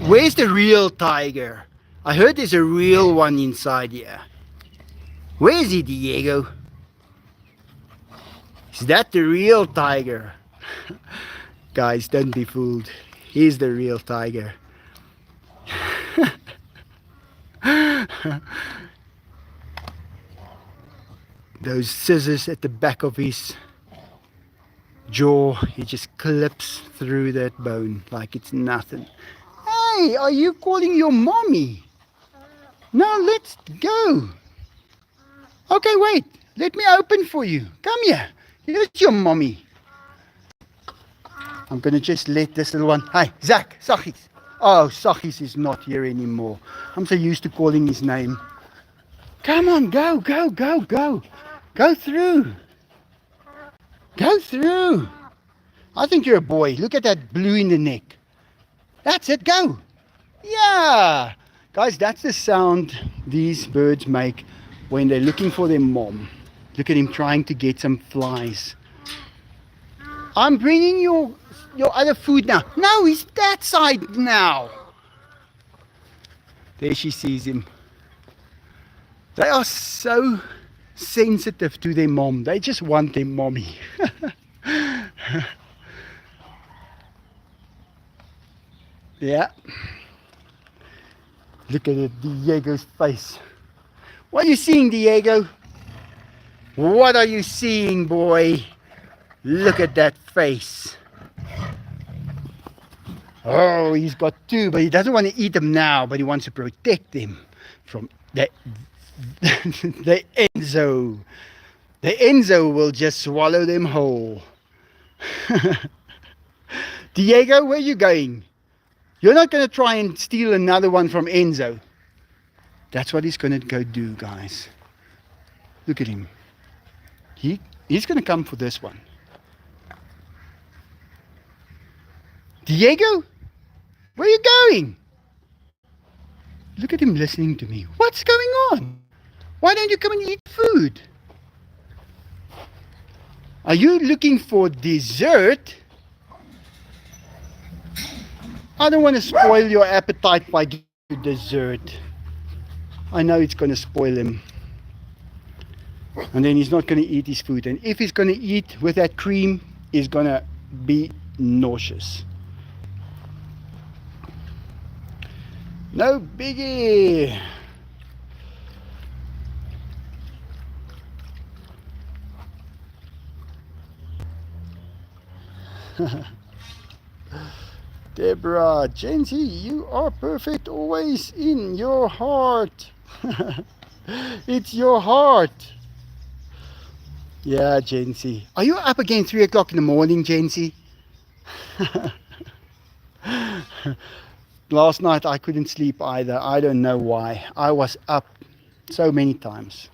Speaker 1: Where's the real tiger? I heard there's a real one inside here. Where is he, Diego? Is that the real tiger? Guys, don't be fooled. He's the real tiger. Those scissors at the back of his jaw, he just clips through that bone like it's nothing. Hey, are you calling your mommy? No, let's go. Okay, wait. Let me open for you. Come here. Here's your mommy. I'm going to just let this little one... Hey, Zach, saggies. Oh, Sachis is not here anymore. I'm so used to calling his name. Come on, go, go, go, go. Go through. Go through. I think you're a boy. Look at that blue in the neck. That's it, go. Yeah. Guys, that's the sound these birds make when they're looking for their mom. Look at him trying to get some flies. I'm bringing your other food now. No, he's that side now. There she sees him. They are so sensitive to their mom. They just want their mommy. Yeah. Look at it, Diego's face. What are you seeing, Diego? What are you seeing, boy? Look at that face. Oh, he's got two, but he doesn't want to eat them now, but he wants to protect them from the Enzo. The Enzo will just swallow them whole. Diego, where are you going? You're not going to try and steal another one from Enzo. That's what he's going to go do, guys. Look at him. He's going to come for this one. Diego, where are you going? Look at him listening to me. What's going on? Why don't you come and eat food? Are you looking for dessert? I don't want to spoil your appetite by giving you dessert. I know it's going to spoil him. And then he's not going to eat his food. And if he's going to eat with that cream, he's going to be nauseous. No biggie. Deborah, Jency, you are perfect always in your heart. It's your heart. Yeah, Jency. Are you up again 3 o'clock in the morning, Jency? Last night I couldn't sleep either. I don't know why. I was up so many times.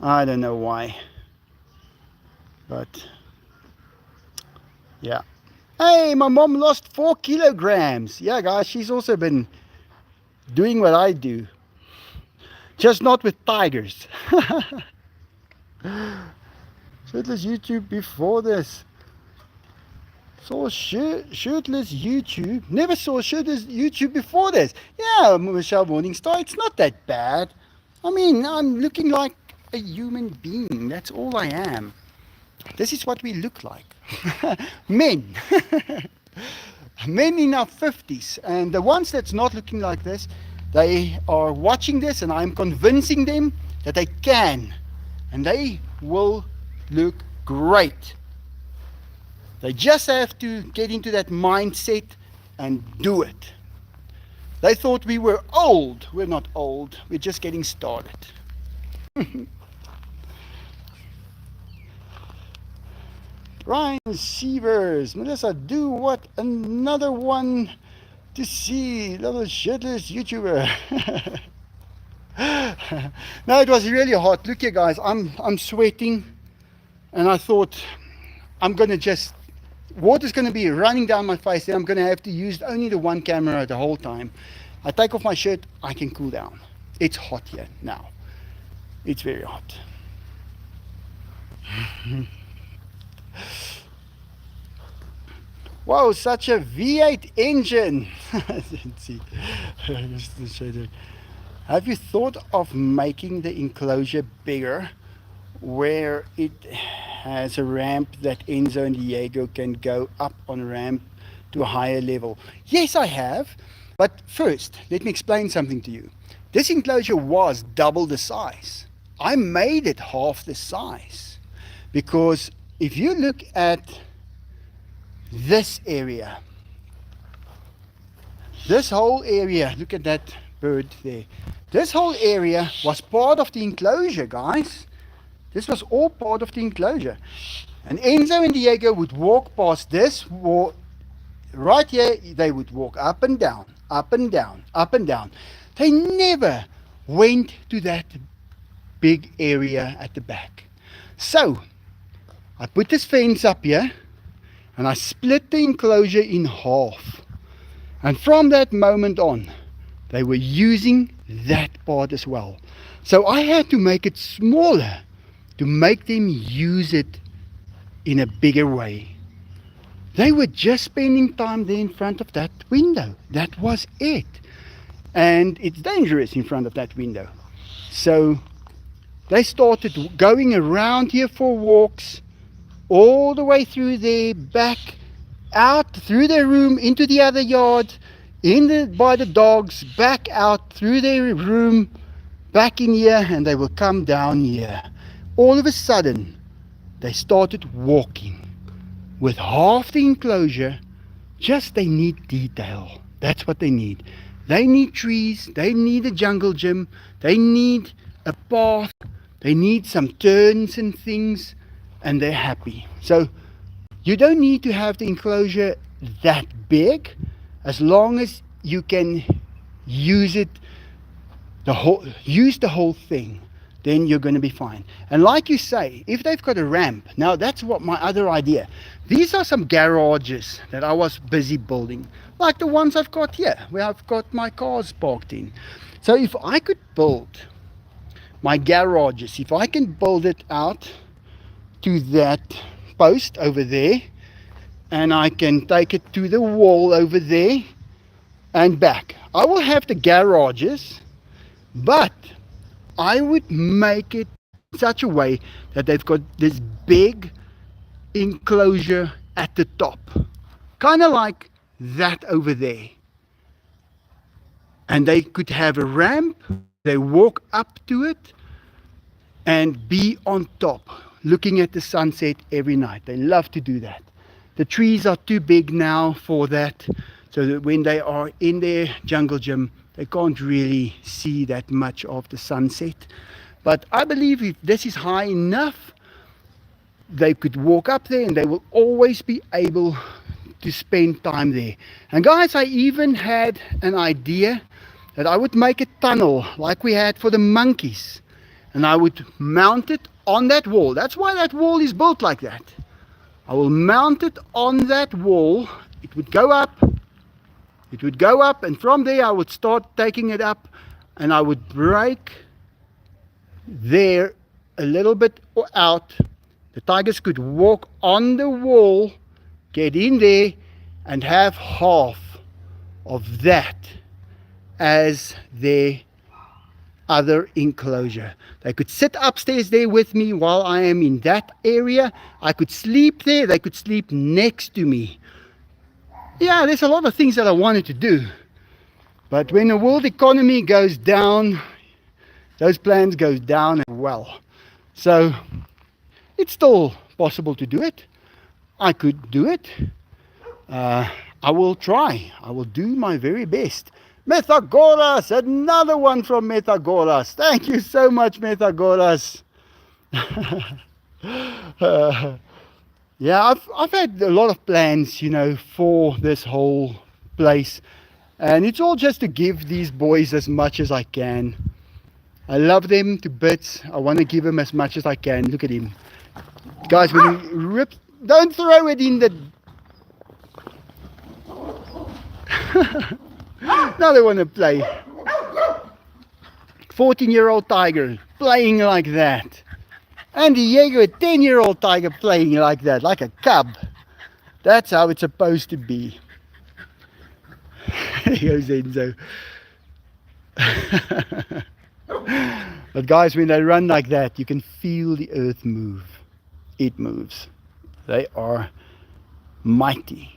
Speaker 1: I don't know why. But yeah. Hey, my mom lost 4 kilograms. Yeah, guys, she's also been doing what I do. Just not with tigers. Shirtless YouTube before this. Saw shirtless YouTube. Never saw shirtless YouTube before this. Yeah, Michelle Morningstar, it's not that bad. I mean, I'm looking like a human being. That's all I am. This is what we look like. Men. Men in our 50s. And the ones that's not looking like this, they are watching this and I'm convincing them that they can. And they will look great. They just have to get into that mindset and do it. They thought we were old. We're not old. We're just getting started. Ryan Sievers, Melissa, do what? Another one to see. Little shirtless YouTuber. No, it was really hot. Look here, guys. I'm sweating, and I thought I'm gonna just water's gonna be running down my face. Then I'm gonna have to use only the one camera the whole time. I take off my shirt. I can cool down. It's hot here now. It's very hot. Wow, such a V8 engine. Have you thought of making the enclosure bigger where it has a ramp that Enzo and Diego can go up on a ramp to a higher level? Yes, I have. But first, let me explain something to you. This enclosure was double the size. I made it half the size because if you look at this area, this whole area, look at that bird there. This whole area was part of the enclosure, guys. This was all part of the enclosure. And Enzo and Diego would walk past this right here, they would walk up and down, up and down, up and down. They never went to that big area at the back. So I put this fence up here and I split the enclosure in half. And from that moment on, they were using that part as well. So I had to make it smaller to make them use it in a bigger way. They were just spending time there in front of that window. That was it. And it's dangerous in front of that window. So they started going around here for walks, all the way through there, back, out, through their room, into the other yard, by the dogs, back out, through their room, back in here, and they will come down here. All of a sudden, they started walking with half the enclosure. Just they need detail. That's what they need. They need trees, they need a jungle gym, they need a path, they need some turns and things, and they're happy. So you don't need to have the enclosure that big, as long as you can use the whole thing, then you're going to be fine. And like you say, if they've got a ramp, now that's what my other idea. These are some garages that I was busy building, like the ones I've got here, where I've got my cars parked in. So if I could build my garages, if I can build it out to that post over there, and I can take it to the wall over there and back, I will have the garages, but I would make it in such a way that they've got this big enclosure at the top, kind of like that over there, and they could have a ramp. They walk up to it and be on top looking at the sunset every night. They love to do that. The trees are too big now for that, so that when they are in their jungle gym, they can't really see that much of the sunset. But I believe if this is high enough, they could walk up there and they will always be able to spend time there. And guys, I even had an idea that I would make a tunnel like we had for the monkeys, and I would mount it on that wall. That's why that wall is built like that. I will mount it on that wall. It would go up, and from there I would start taking it up, and I would break there a little bit out. The tigers could walk on the wall, get in there, and have half of that as their other enclosure. They could sit upstairs there with me while I am in that area. I could sleep there. They could sleep next to me. Yeah, there's a lot of things that I wanted to do. But when the world economy goes down, those plans go down as well. So it's still possible to do it. I could do it. I will try. I will do my very best. Metagoras, another one from Metagoras. Thank you so much, Metagoras. Yeah, I've had a lot of plans, for this whole place. And it's all just to give these boys as much as I can. I love them to bits. I want to give them as much as I can. Look at him. Guys, when he rips, don't throw it in the... Now they want to play. 14-year-old tiger playing like that. And Diego, a 10-year-old tiger playing like that, like a cub. That's how it's supposed to be. There goes Enzo. But guys, when they run like that, you can feel the earth move. It moves. They are mighty.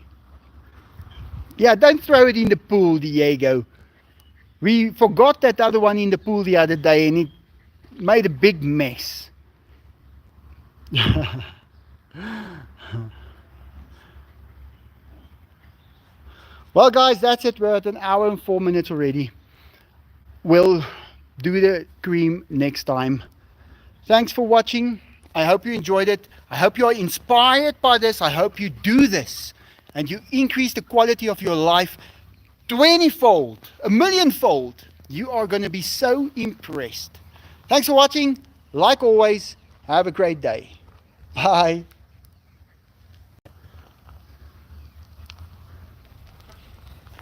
Speaker 1: Yeah, don't throw it in the pool, Diego. We forgot that other one in the pool the other day and it made a big mess. Well guys, that's it. We're at 1 hour and 4 minutes already. We'll do the cream next time. Thanks for watching. I hope you enjoyed it. I hope you are inspired by this. I hope you do this. and you increase the quality of your life 20-fold, a millionfold, you are going to be so impressed. Thanks for watching. Like always, have a great day. Bye.